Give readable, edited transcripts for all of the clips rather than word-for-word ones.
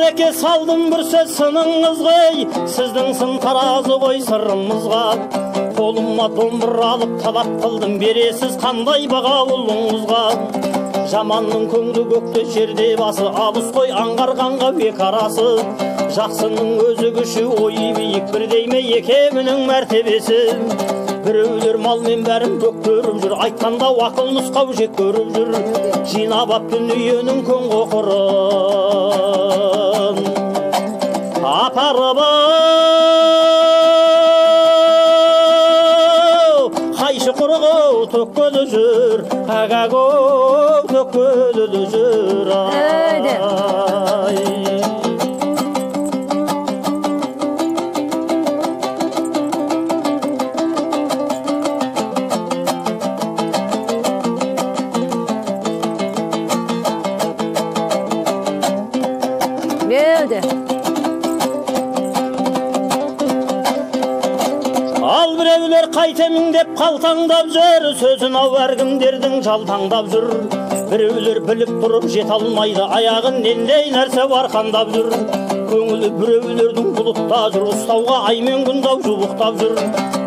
Бареке салдым бір сөз сыныңызға, сіздің сын таразы ғой сырымызға. Қолыма домбыр алып талап қылдым, бересіз қандай баға ұлыңызға. Жаманның көңді көкте жерде басы, алыс қой аңғарғанға бек арасы. Жақсының өзі күші ойы биік, бірдей ме екеуінің мәртебесі. Біреулер малмен бәрін бөктеріп жүр, айтқанда ақыл нұсқау жек көріп жүр. Жинап ап дүниенің көң қоқырын апарып қайшы құрығы төккелі жүр, ағаго төккелі жүр. Ал біреулер қайтемін деп қалтаңдап жүр, сөзін ау әркімдердің жалтаңдап жүр. Біреулер біліп тұрып жет алмайды, аяғын нендей нәрсе барқандап жүр. Көңілі біреулердің бұлытта жүр, ұстауға аймен күндау жуықтап жүр.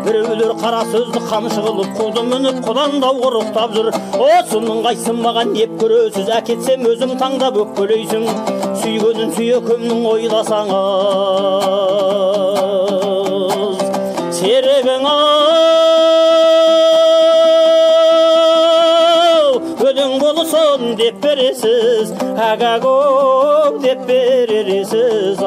Біреулер қара сөзді қамшы қылып, құлды мініп құдандау құрықтап жүр. Осының қайсын маған еп көресіз, әкетсем өзің таңдап өкпелейсің. Сүйгенін сүйекемнің ойласаңыз, серігің ау, өлең болсын деп бересіз, әгәгөу деп берересіз.